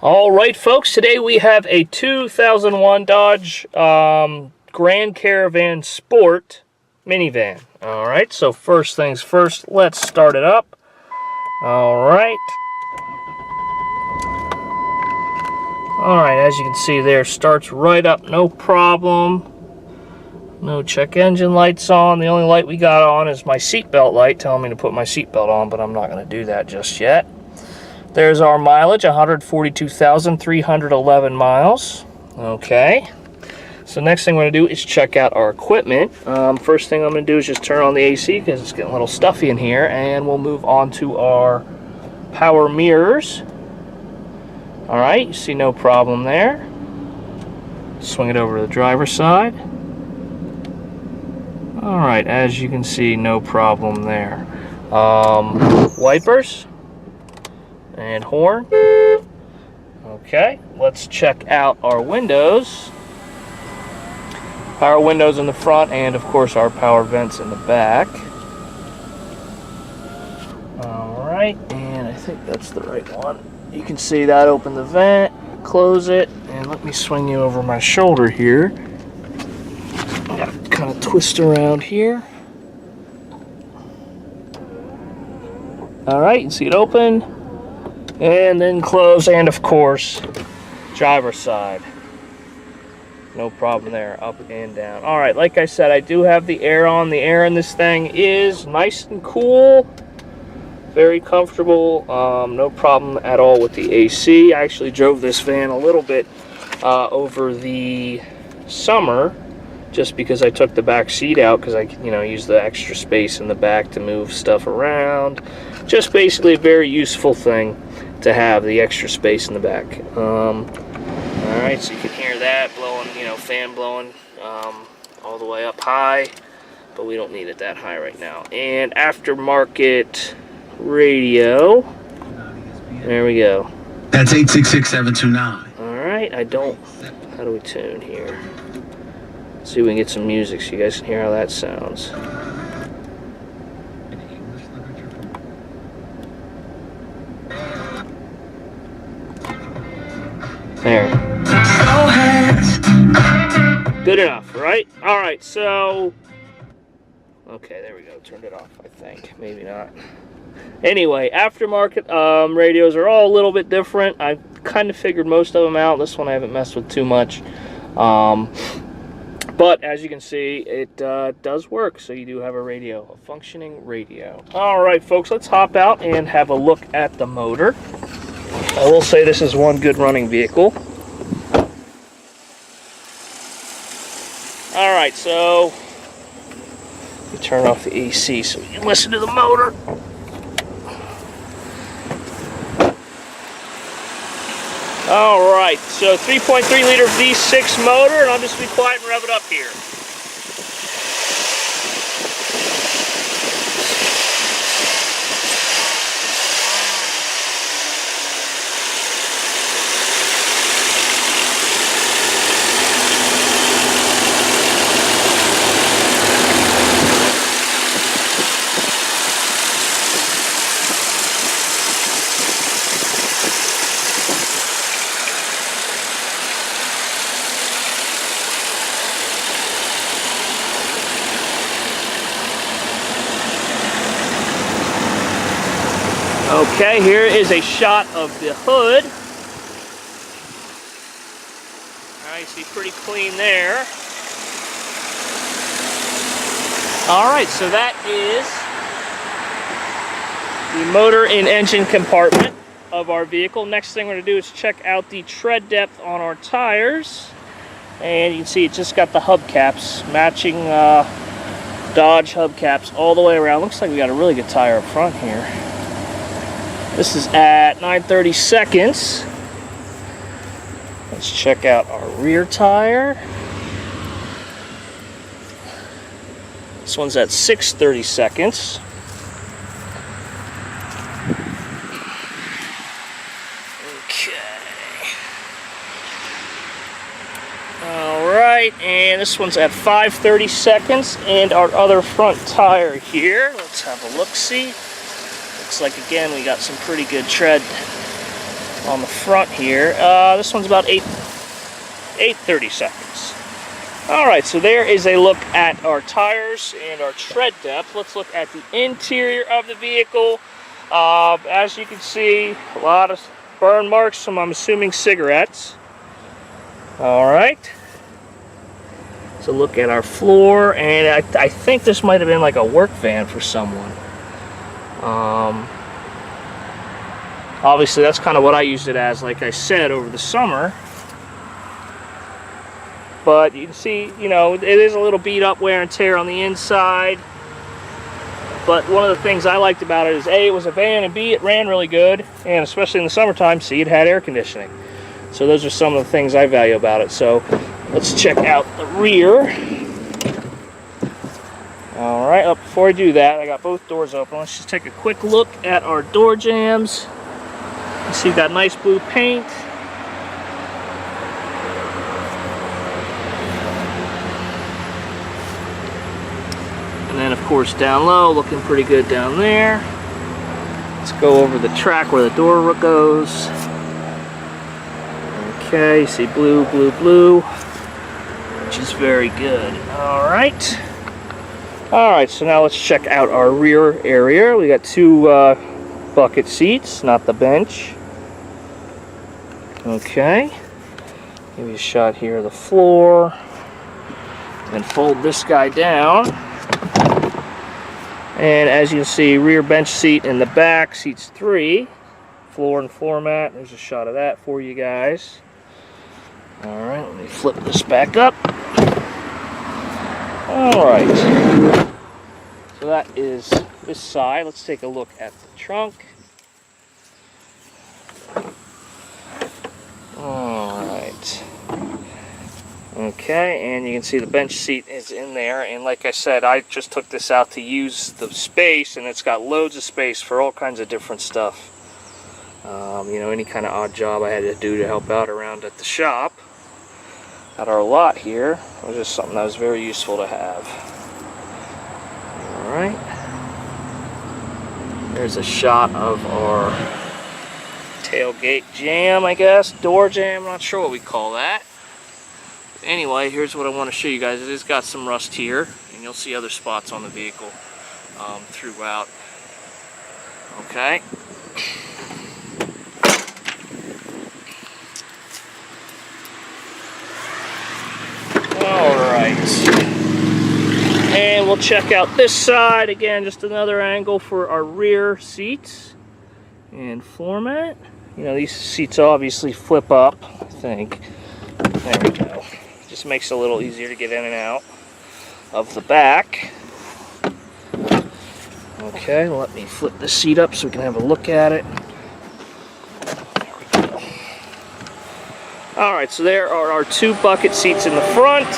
All right, folks, today we have a 2001 Dodge Grand Caravan Sport minivan. All right, so first things first, let's start it up. All right. All right, as you can see there, starts right up, no problem. No check engine lights on. The only light we got on is my seatbelt light telling me to put my seatbelt on, but I'm not going to do that just yet. There's our mileage, 142,311 miles. Okay. So next thing we're going to do is check out our equipment. First thing I'm going to do is just turn on the AC because it's getting a little stuffy in here, and we'll move on to our power mirrors. All right, you see no problem there. Swing it over to the driver's side. All right, as you can see, no problem there. Wipers and horn. Okay, let's check out our windows. Power windows in the front, and of course our power vents in the back. All right, and I think that's the right one. You can see that, open the vent, close it, and let me swing you over my shoulder here. I gotta kind of twist around here. All right, you can see it open, and then close, and of course, driver's side. No problem there, up and down. All right, like I said, I do have the air on. The air in this thing is nice and cool. Very comfortable, no problem at all with the AC. I actually drove this van a little bit over the summer just because I took the back seat out because I use the extra space in the back to move stuff around. Just basically a very useful thing to have, the extra space in the back. All right, so you can hear that blowing, fan blowing all the way up high, but we don't need it that high right now. And aftermarket radio. There we go. That's 866-729. Alright, how do we tune here? Let's see if we can get some music so you guys can hear how that sounds. There. Good enough, right? Alright, so okay, there we go. Turned it off, I think. Maybe not. Anyway, aftermarket radios are all a little bit different. I kind of figured most of them out. This one I haven't messed with too much. But as you can see, it does work. So you do have a radio, a functioning radio. All right, folks, let's hop out and have a look at the motor. I will say this is one good running vehicle. All right, so we turn off the AC so we can listen to the motor. All right, so 3.3 liter V6 motor, and I'll just be quiet and rev it up here. Okay, here is a shot of the hood. All right, see, pretty clean there. All right, so that is the motor and engine compartment of our vehicle. Next thing we're going to do is check out the tread depth on our tires. And you can see it just got the hubcaps, matching Dodge hubcaps all the way around. Looks like we got a really good tire up front here. This is at 9/32. Let's check out our rear tire. This one's at 6/32. Okay. All right, and this one's at 5/32. And our other front tire here. Let's have a look-see. Looks like, again, we got some pretty good tread on the front here. This one's about 8:30 seconds. Alright, so there is a look at our tires and our tread depth. Let's look at the interior of the vehicle. As you can see, a lot of burn marks from, I'm assuming, cigarettes. Alright. So look at our floor, and I think this might have been like a work van for someone. Obviously, that's kind of what I used it as, like I said, over the summer. But you can see, you know, it is a little beat up, wear and tear on the inside. But one of the things I liked about it is A, it was a van, and B, it ran really good. And especially in the summertime, C, it had air conditioning. So those are some of the things I value about it. So let's check out the rear. Alright, before I do that, I got both doors open. Let's just take a quick look at our door jambs. You see, we've got nice blue paint. And then, of course, down low, looking pretty good down there. Let's go over the track where the door goes. Okay, you see blue, blue, blue, which is very good. Alright. Alright, so now let's check out our rear area. We got two bucket seats, not the bench. Okay. Give you a shot here of the floor. Then fold this guy down. And as you can see, rear bench seat in the back, seats 3. Floor and floor mat. There's a shot of that for you guys. Alright, let me flip this back up. Alright. So that is this side. Let's take a look at the trunk. Alright. Okay, and you can see the bench seat is in there, and like I said, I just took this out to use the space, and it's got loads of space for all kinds of different stuff. You know, any kind of odd job I had to do to help out around at the shop. At our lot here, it was just something that was very useful to have. Alright. There's a shot of our tailgate jam, I guess. Door jam, I'm not sure what we call that. Anyway, here's what I want to show you guys. It has got some rust here, and you'll see other spots on the vehicle throughout. Okay. Alright. And we'll check out this side. Again, just another angle for our rear seats and floor mat. You know, these seats obviously flip up, I think. There we go. Just makes it a little easier to get in and out of the back. Okay, let me flip the seat up so we can have a look at it. There we go. Alright, so there are our two bucket seats in the front.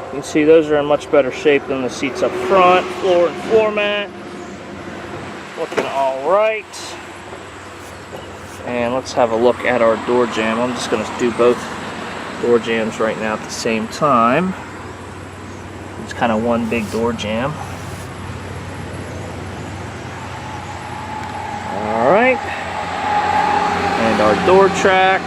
You can see those are in much better shape than the seats up front. Floor and floor mat. Looking alright. And let's have a look at our door jamb. I'm just going to do both door jambs right now at the same time. It's kind of one big door jamb. Alright. And our door track.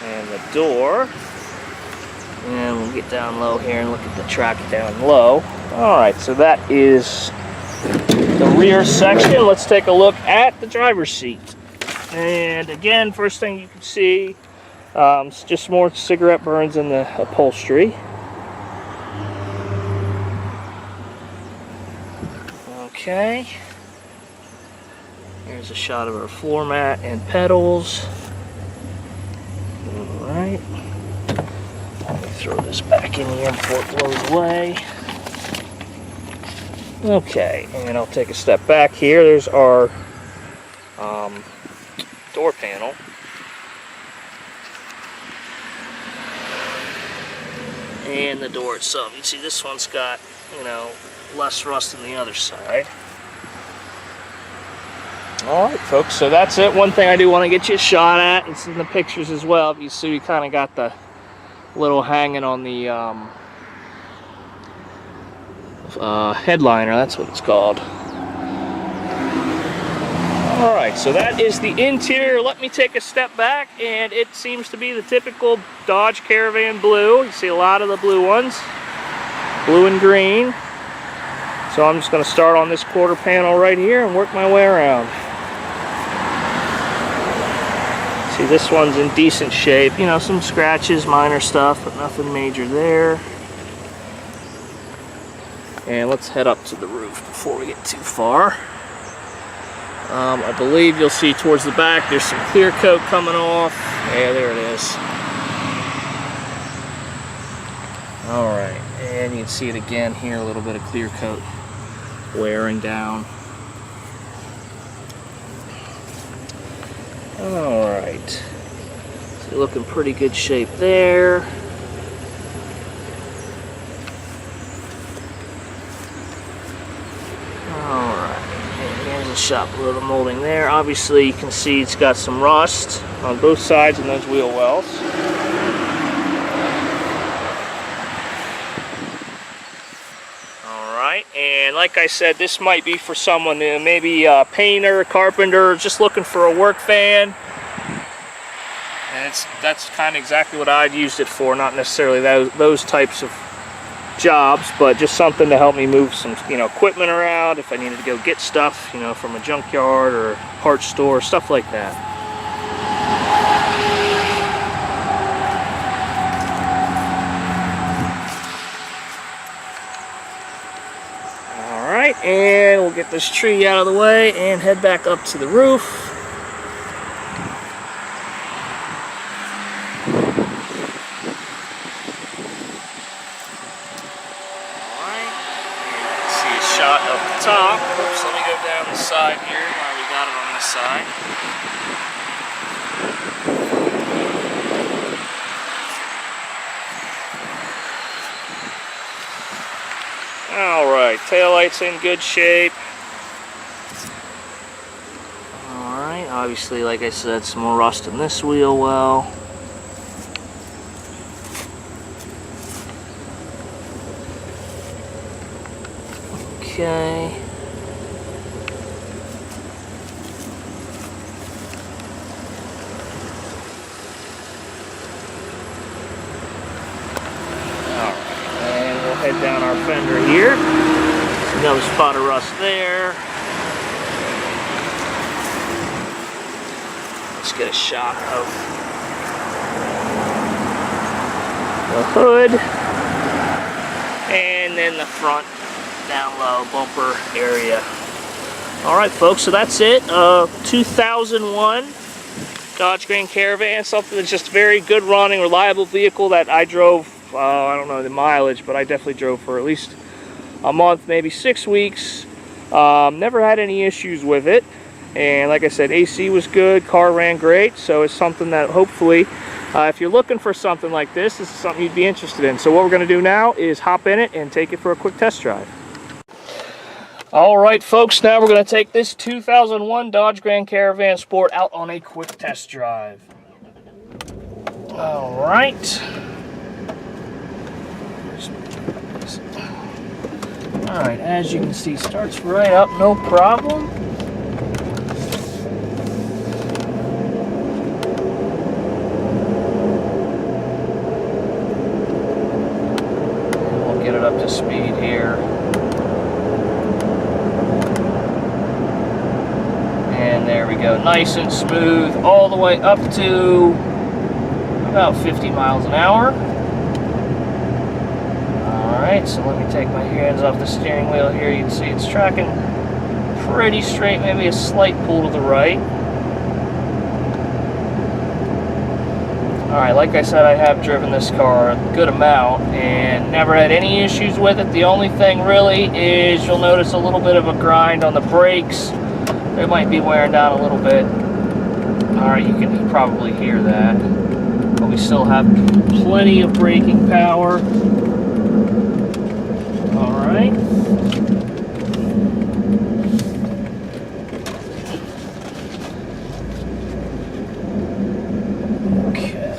And the door. And we'll get down low here and look at the track down low. Alright, so that is the rear section. Let's take a look at the driver's seat. And again, first thing you can see, it's just more cigarette burns in the upholstery. Okay. Here's a shot of our floor mat and pedals. Alright. Let me throw this back in here before it blows away. Okay, and I'll take a step back here. There's our door panel. And the door itself. You see this one's got, you know, less rust than the other side. Alright folks, so that's it. One thing I do want to get you a shot at, it's in the pictures as well. You see we kind of got the little hanging on the headliner, that's what it's called. right, so that is the interior. Let me take a step back, and it seems to be the typical Dodge Caravan blue. You see a lot of the blue ones, blue and green. So I'm just going to start on this quarter panel right here and work my way around. See, this one's in decent shape. You know, some scratches, minor stuff, but nothing major there. And let's head up to the roof before we get too far. I believe you'll see towards the back there's some clear coat coming off. Yeah, there it is. Alright, and you can see it again here, a little bit of clear coat wearing down. Alright, so looking pretty good shape there. Shop a little molding there. Obviously you can see it's got some rust on both sides in those wheel wells. Alright, and like I said, this might be for someone new, maybe a painter, carpenter, just looking for a work van. And that's kind of exactly what I'd used it for, not necessarily those types of jobs, but just something to help me move some, you know, equipment around if I needed to go get stuff, you know, from a junkyard or parts store, stuff like that. All right, and we'll get this tree out of the way and head back up to the roof. Shot of the top. Oops, let me go down the side here while we got it on this side. Alright, taillight's in good shape. Alright, obviously, like I said, some more rust in this wheel well. Okay. Alright, and we'll head down our fender here. Another spot of rust there. Let's get a shot of the hood. And then the front down low bumper area. Alright folks, so that's it. 2001 Dodge Grand Caravan, something that's just very good running, reliable vehicle that I drove, I don't know the mileage, but I definitely drove for at least a month, maybe 6 weeks. Never had any issues with it, and like I said, AC was good, car ran great, so it's something that hopefully if you're looking for something like this is something you'd be interested in. So what we're going to do now is hop in it and take it for a quick test drive. Alright folks, now we're going to take this 2001 Dodge Grand Caravan Sport out on a quick test drive. Alright. Alright, as you can see, starts right up, no problem. And we'll get it up to speed here. And there we go, nice and smooth, all the way up to about 50 miles an hour. Alright, so let me take my hands off the steering wheel here. You can see it's tracking pretty straight, maybe a slight pull to the right. Alright, like I said, I have driven this car a good amount and never had any issues with it. The only thing really is you'll notice a little bit of a grind on the brakes. They might be wearing down a little bit. Alright, you can probably hear that. But we still have plenty of braking power. Alright. Okay.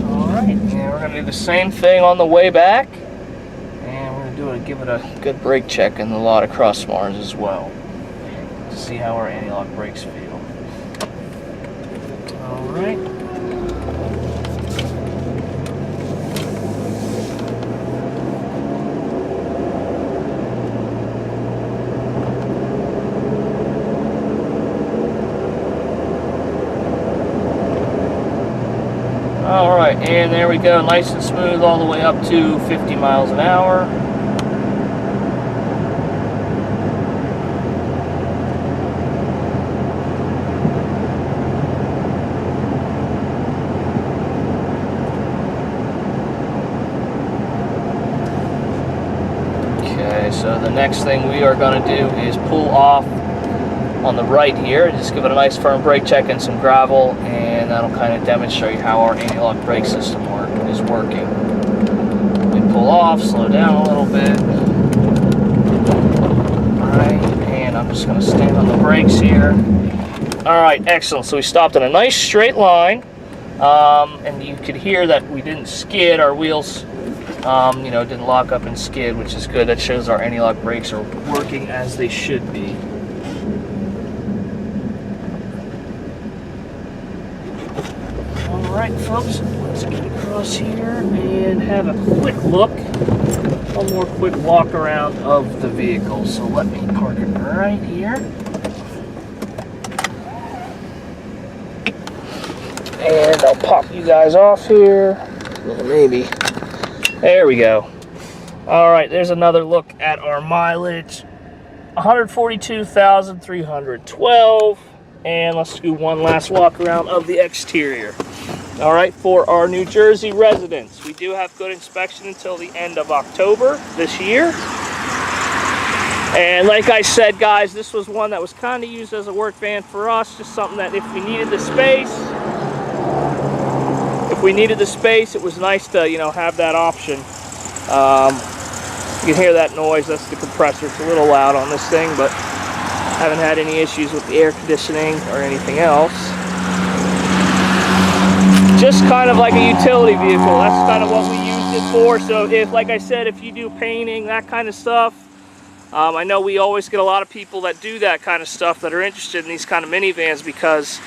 Alright, and we're going to do the same thing on the way back. give it a good brake check in the lot of cross Mars as well, to see how our anti-lock brakes feel. All right. Alright, and there we go, nice and smooth all the way up to 50 miles an hour. Okay, so the next thing we are going to do is pull off on the right here, just give it a nice firm brake check and some gravel, and that'll kind of demonstrate how our anti-lock brake system is working. We pull off, slow down a little bit. Alright, and I'm just going to stand on the brakes here. Alright, excellent. So we stopped in a nice straight line, and you could hear that we didn't skid. Our wheels didn't lock up and skid, which is good. That shows our anti-lock brakes are working as they should be. Alright folks, let's get across here and have a quick look, one more quick walk around of the vehicle. So let me park it right here. And I'll pop you guys off here. Well, maybe. There we go. Alright, there's another look at our mileage. 142,312. And let's do one last walk around of the exterior. All right, for our New Jersey residents, we do have good inspection until the end of October this year. And like I said, guys, this was one that was kind of used as a work van for us, just something that if we needed the space, it was nice to, have that option. You can hear that noise, that's the compressor. It's a little loud on this thing, but haven't had any issues with the air conditioning or anything else. Just kind of like a utility vehicle. That's kind of what we used it for. So if, like I said, if you do painting, that kind of stuff, I know we always get a lot of people that do that kind of stuff that are interested in these kind of minivans, because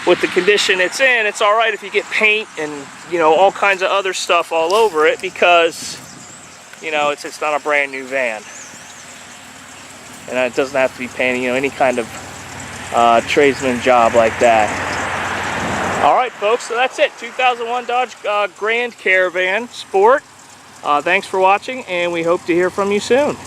with the condition it's in, it's all right if you get paint and, all kinds of other stuff all over it, because, it's not a brand new van. And it doesn't have to be painted, any kind of tradesman job like that. All right, folks, so that's it. 2001 Dodge Grand Caravan Sport. Thanks for watching, and we hope to hear from you soon.